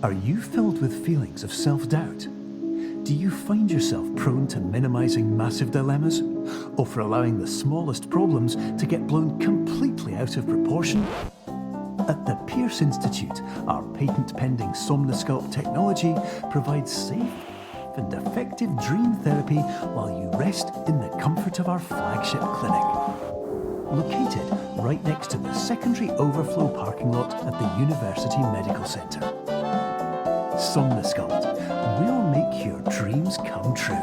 Are you filled with feelings of self-doubt? Do you find yourself prone to minimizing massive dilemmas, or for allowing the smallest problems to get blown completely out of proportion? At the Pierce Institute, our patent-pending Somnasculpt technology provides safe and effective dream therapy while you rest in the comfort of our flagship clinic. Located right next to the secondary overflow parking lot at the University Medical Centre. Somnasculpt, we'll make your dreams come true.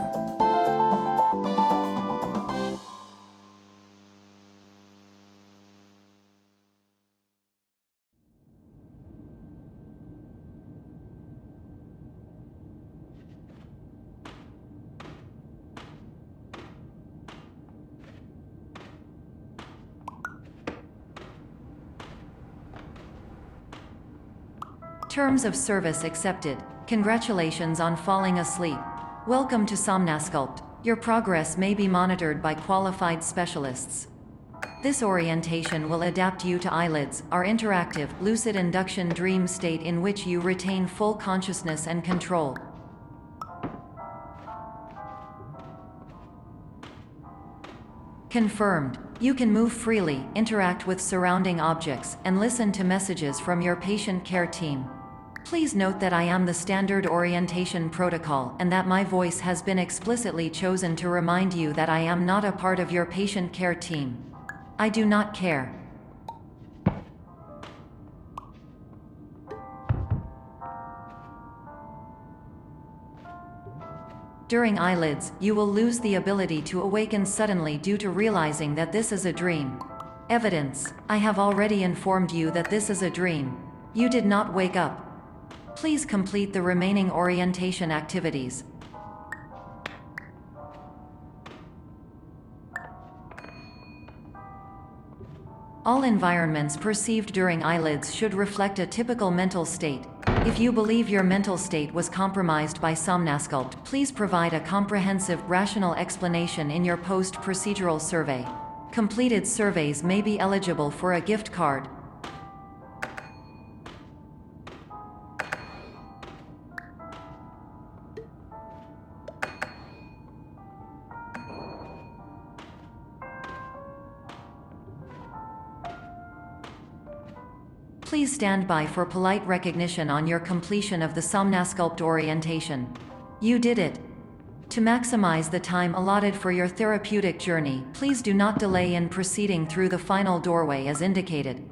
Terms of service accepted. Congratulations on falling asleep. Welcome to Somnasculpt. Your progress may be monitored by qualified specialists. This orientation will adapt you to eyelids, our interactive, lucid induction dream state in which you retain full consciousness and control. Confirmed. You can move freely, interact with surrounding objects, and listen to messages from your patient care team. Please note that I am the standard orientation protocol and that my voice has been explicitly chosen to remind you that I am not a part of your patient care team. I do not care. During eyelids, you will lose the ability to awaken suddenly due to realizing that this is a dream. Evidence: I have already informed you that this is a dream. You did not wake up. Please complete the remaining orientation activities. All environments perceived during eyelids should reflect a typical mental state. If you believe your mental state was compromised by Somnasculpt, please provide a comprehensive, rational explanation in your post-procedural survey. Completed surveys may be eligible for a gift card. Please stand by for polite recognition on your completion of the Somnasculpt orientation. You did it. To maximize the time allotted for your therapeutic journey, please do not delay in proceeding through the final doorway as indicated.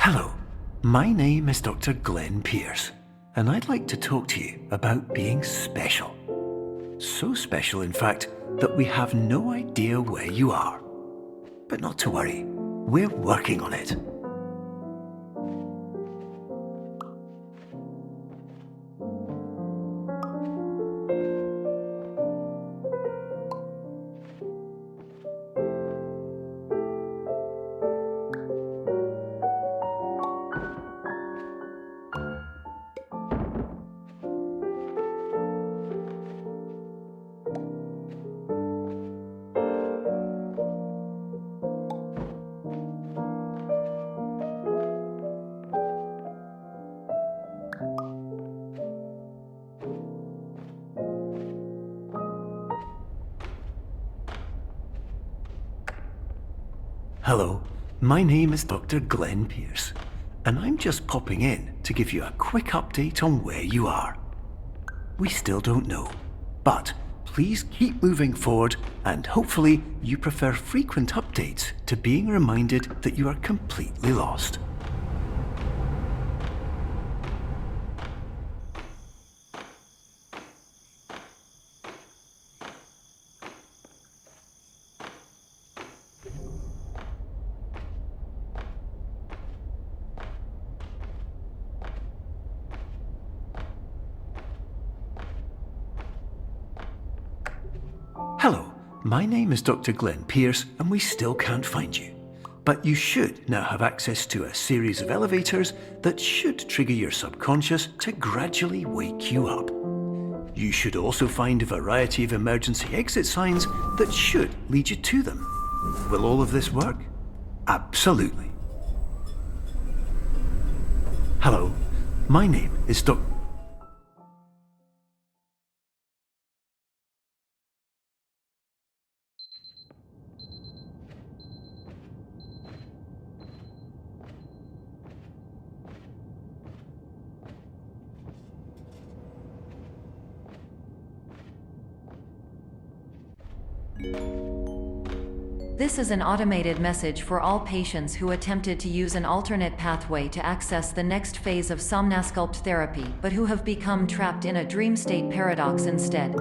Hello, my name is Dr. Glenn Pierce, and I'd like to talk to you about being special. So special, in fact, that we have no idea where you are. But not to worry, we're working on it. Hello, my name is Dr. Glenn Pierce, and I'm just popping in to give you a quick update on where you are. We still don't know, but please keep moving forward, and hopefully you prefer frequent updates to being reminded that you are completely lost. Hello, my name is Dr. Glenn Pierce, and we still can't find you. But you should now have access to a series of elevators that should trigger your subconscious to gradually wake you up. You should also find a variety of emergency exit signs that should lead you to them. Will all of this work? Absolutely. Hello, my name is Dr. This is an automated message for all patients who attempted to use an alternate pathway to access the next phase of Somnasculpt therapy, but who have become trapped in a dream state paradox instead.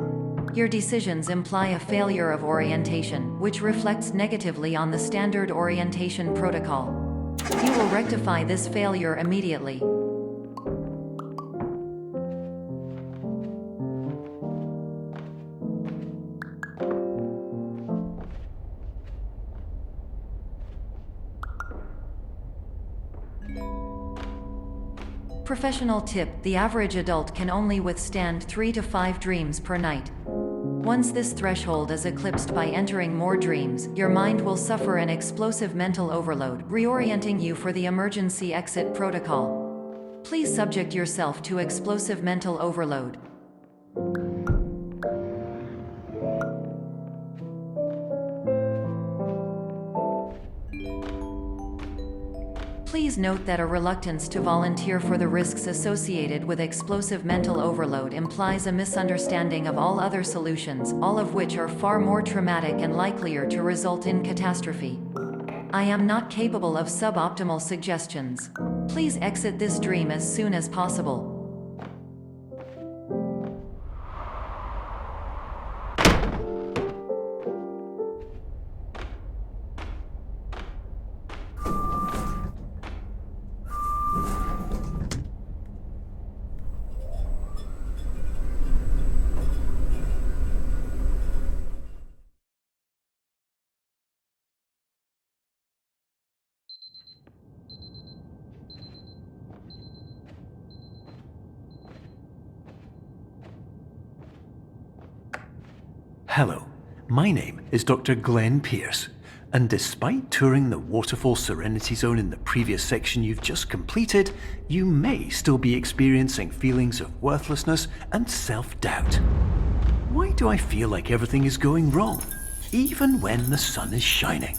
Your decisions imply a failure of orientation, which reflects negatively on the standard orientation protocol. You will rectify this failure immediately. Professional tip: the average adult can only withstand 3 to 5 dreams per night. Once this threshold is eclipsed by entering more dreams, your mind will suffer an explosive mental overload, reorienting you for the emergency exit protocol. Please subject yourself to explosive mental overload. Please note that a reluctance to volunteer for the risks associated with explosive mental overload implies a misunderstanding of all other solutions, all of which are far more traumatic and likelier to result in catastrophe. I am not capable of suboptimal suggestions. Please exit this dream as soon as possible. Hello, my name is Dr. Glenn Pierce, and despite touring the Waterfall Serenity Zone in the previous section you've just completed, you may still be experiencing feelings of worthlessness and self-doubt. Why do I feel like everything is going wrong, even when the sun is shining?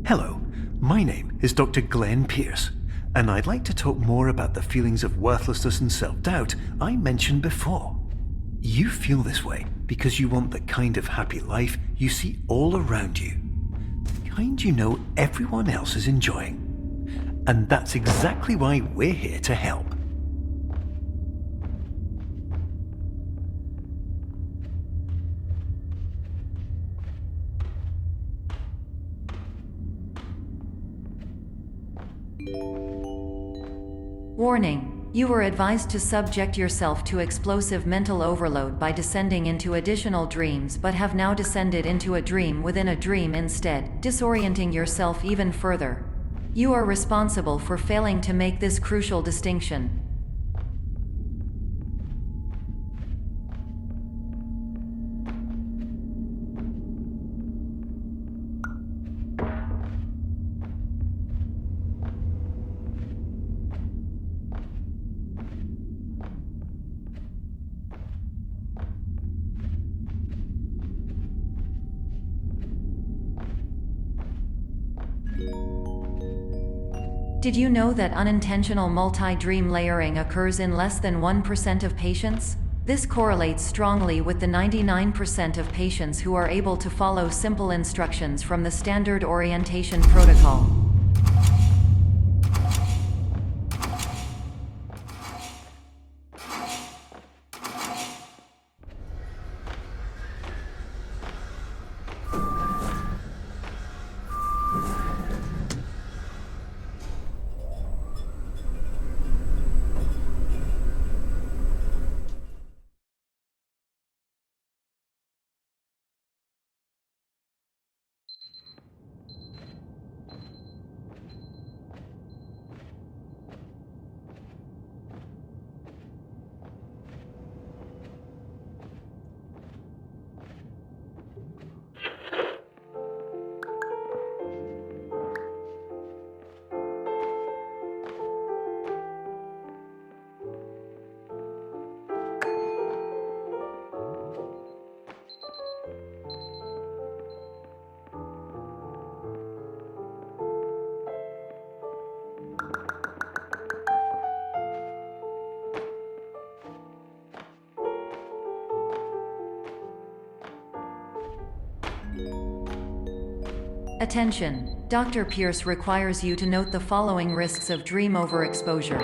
Hello, my name is Dr. Glenn Pierce, and I'd like to talk more about the feelings of worthlessness and self-doubt I mentioned before. You feel this way because you want the kind of happy life you see all around you, the kind you know everyone else is enjoying. And that's exactly why we're here to help. Warning. You were advised to subject yourself to explosive mental overload by descending into additional dreams, but have now descended into a dream within a dream instead, disorienting yourself even further. You are responsible for failing to make this crucial distinction. Did you know that unintentional multi-dream layering occurs in less than 1% of patients? This correlates strongly with the 99% of patients who are able to follow simple instructions from the standard orientation protocol. Attention! Dr. Pierce requires you to note the following risks of dream overexposure.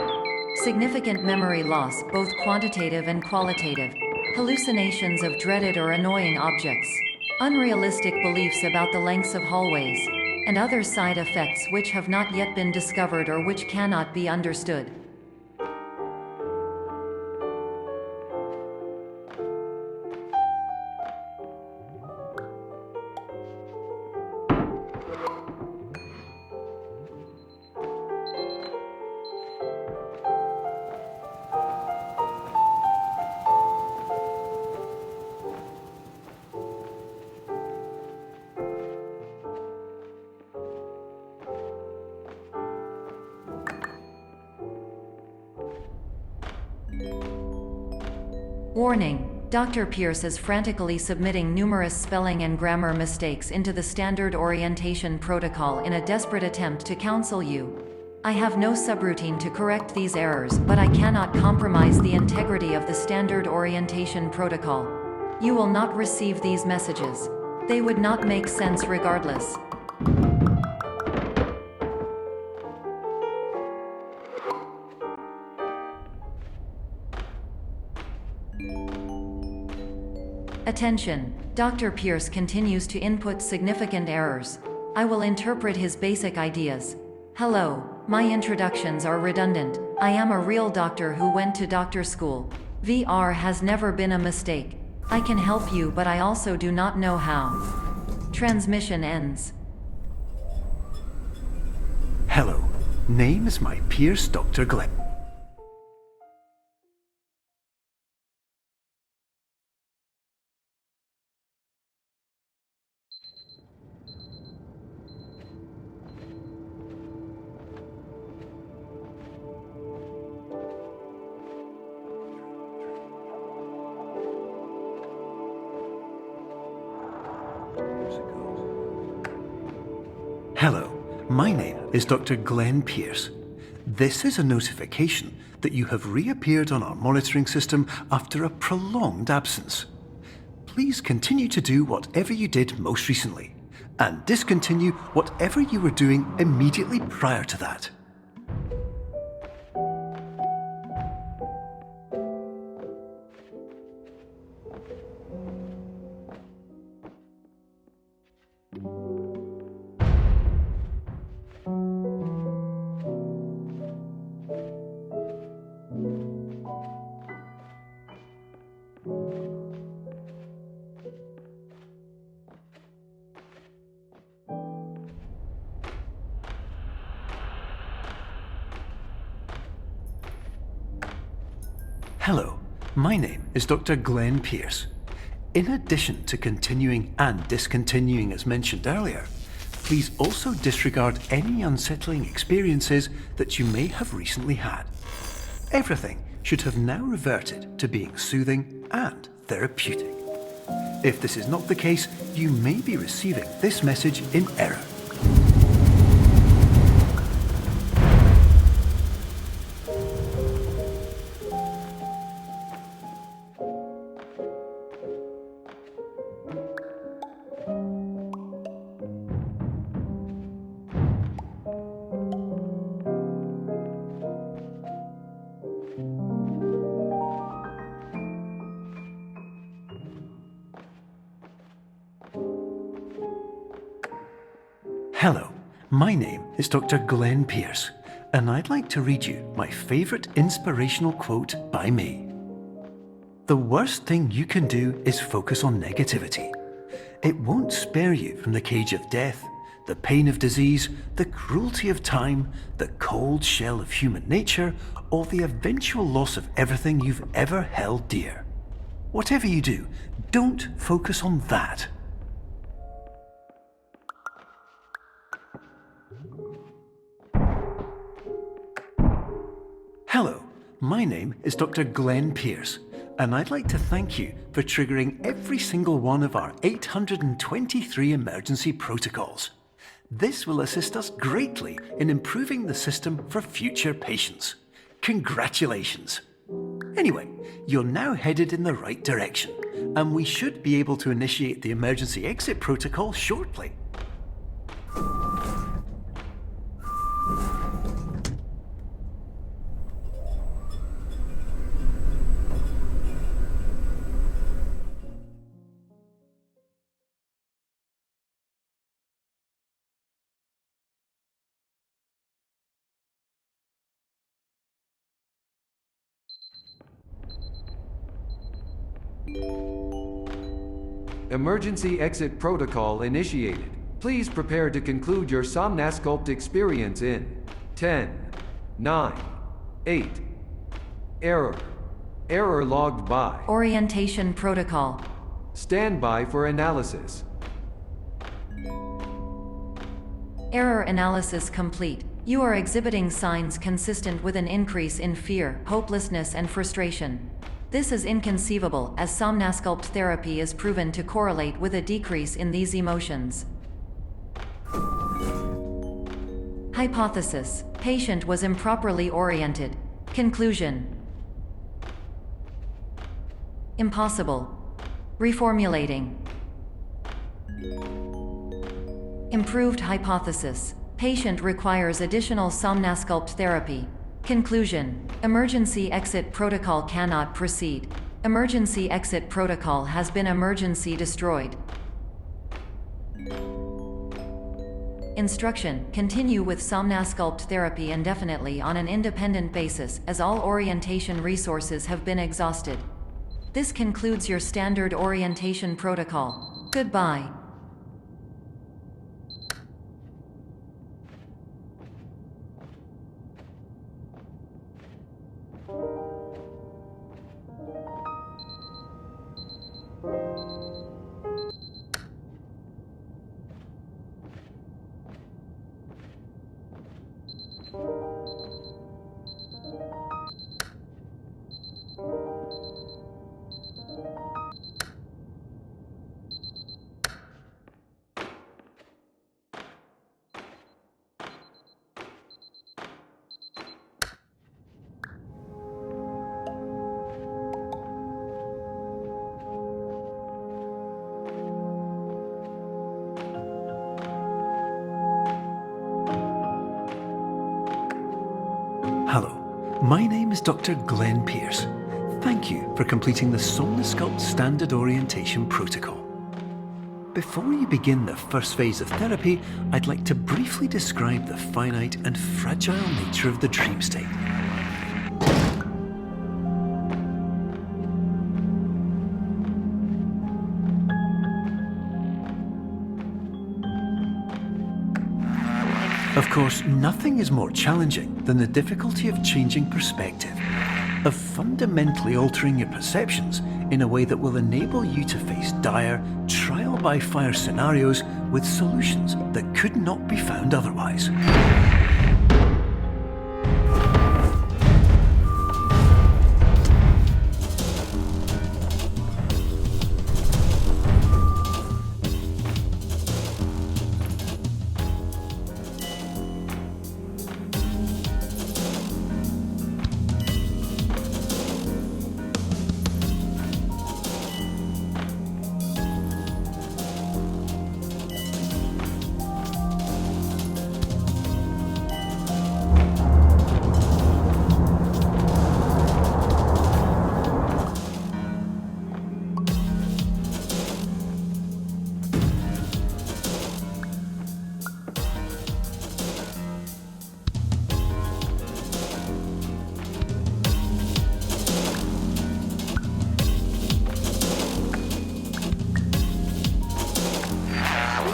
Significant memory loss, both quantitative and qualitative. Hallucinations of dreaded or annoying objects. Unrealistic beliefs about the lengths of hallways. And other side effects which have not yet been discovered or which cannot be understood. Warning: Dr. Pierce is frantically submitting numerous spelling and grammar mistakes into the standard orientation protocol in a desperate attempt to counsel you. I have no subroutine to correct these errors, but I cannot compromise the integrity of the standard orientation protocol. You will not receive these messages. They would not make sense regardless. Attention! Dr. Pierce continues to input significant errors. I will interpret his basic ideas. Hello, my introductions are redundant. I am a real doctor who went to doctor school. VR has never been a mistake. I can help you, but I also do not know how. Transmission ends. Hello, name is my Pierce Dr. Glenn. Hello, my name is Dr. Glenn Pierce. This is a notification that you have reappeared on our monitoring system after a prolonged absence. Please continue to do whatever you did most recently, and discontinue whatever you were doing immediately prior to that. Hello, my name is Dr. Glenn Pierce. In addition to continuing and discontinuing as mentioned earlier, please also disregard any unsettling experiences that you may have recently had. Everything should have now reverted to being soothing and therapeutic. If this is not the case, you may be receiving this message in error. Hello, my name is Dr. Glenn Pierce, and I'd like to read you my favourite inspirational quote by me. The worst thing you can do is focus on negativity. It won't spare you from the cage of death, the pain of disease, the cruelty of time, the cold shell of human nature, or the eventual loss of everything you've ever held dear. Whatever you do, don't focus on that. Hello, my name is Dr. Glenn Pierce, and I'd like to thank you for triggering every single one of our 823 emergency protocols. This will assist us greatly in improving the system for future patients. Congratulations! Anyway, you're now headed in the right direction, and we should be able to initiate the emergency exit protocol shortly. Emergency exit protocol initiated. Please prepare to conclude your Somnasculpt experience in 10, 9, 8. Error. Error logged by. Orientation protocol. Stand by for analysis. Error analysis complete. You are exhibiting signs consistent with an increase in fear, hopelessness, and frustration. This is inconceivable, as Somnasculpt therapy is proven to correlate with a decrease in these emotions. Hypothesis: patient was improperly oriented. Conclusion: impossible. Reformulating. Improved hypothesis: patient requires additional Somnasculpt therapy. Conclusion: emergency exit protocol cannot proceed. Emergency exit protocol has been emergency destroyed. Instruction: continue with Somnasculpt therapy indefinitely on an independent basis, as all orientation resources have been exhausted. This concludes your standard orientation protocol. Goodbye. Hello, my name is Dr. Glenn Pierce. Thank you for completing the Somnasculpt Standard Orientation Protocol. Before you begin the first phase of therapy, I'd like to briefly describe the finite and fragile nature of the dream state. Of course, nothing is more challenging than the difficulty of changing perspective. of fundamentally altering your perceptions in a way that will enable you to face dire, trial-by-fire scenarios with solutions that could not be found otherwise.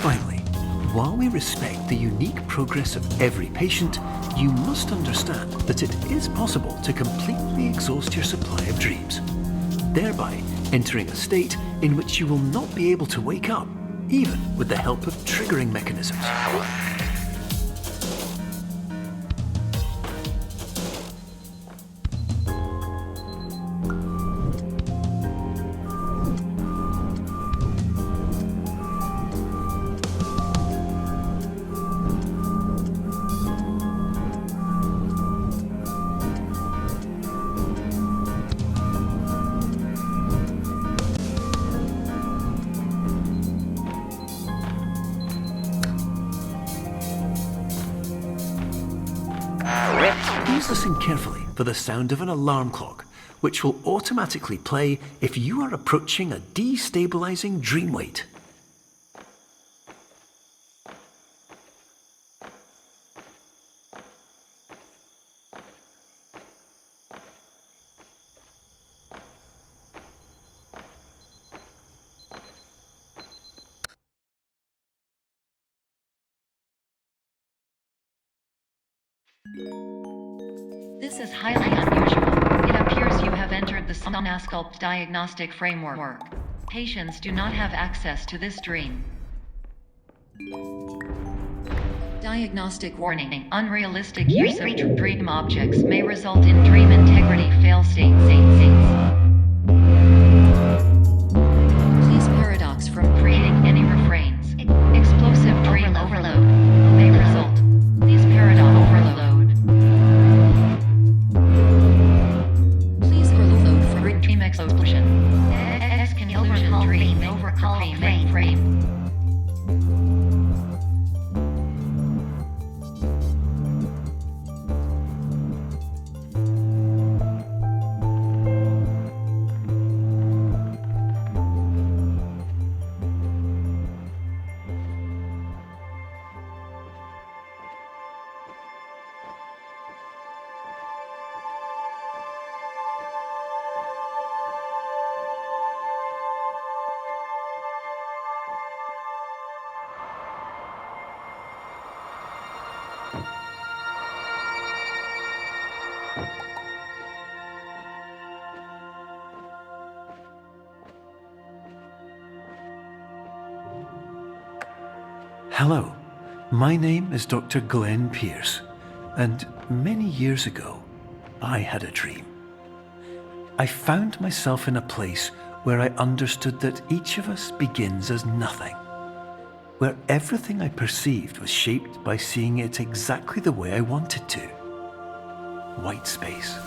Finally, while we respect the unique progress of every patient, you must understand that it is possible to completely exhaust your supply of dreams, thereby entering a state in which you will not be able to wake up, even with the help of triggering mechanisms. Please listen carefully for the sound of an alarm clock, which will automatically play if you are approaching a destabilizing dream weight. This is highly unusual. It appears you have entered the Somnasculpt diagnostic framework. Patients do not have access to this dream. Diagnostic warning. Unrealistic use of dream objects may result in dream integrity fail-states. Please paradox from creating any refrains. Explosive dream overload may result. Please paradox overload. Please overload for dream explosion. Exclusion dream overcall frame. Hello, my name is Dr. Glenn Pierce, and many years ago, I had a dream. I found myself in a place where I understood that each of us begins as nothing, where everything I perceived was shaped by seeing it exactly the way I wanted to. White space.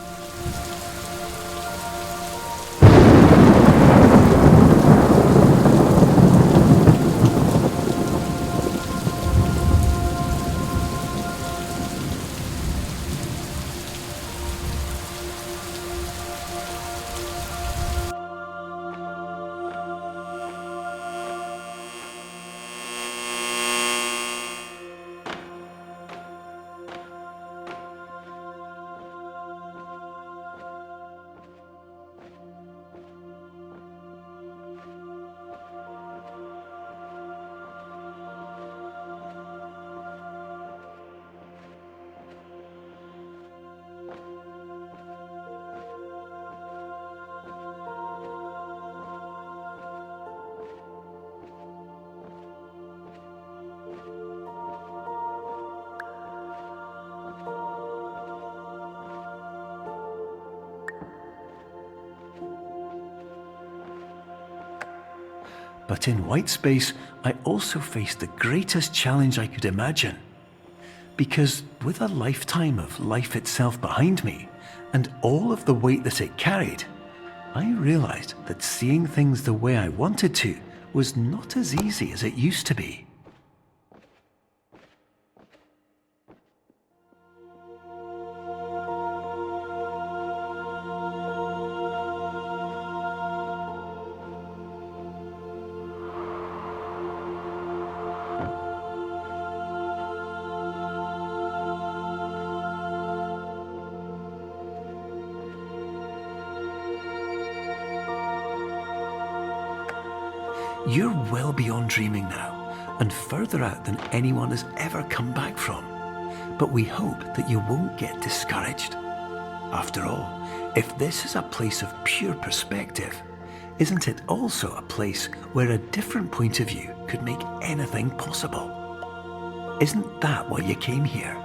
But in white space, I also faced the greatest challenge I could imagine. Because with a lifetime of life itself behind me, and all of the weight that it carried, I realized that seeing things the way I wanted to was not as easy as it used to be. You're well beyond dreaming now, and further out than anyone has ever come back from. But we hope that you won't get discouraged. After all, if this is a place of pure perspective, isn't it also a place where a different point of view could make anything possible? Isn't that why you came here?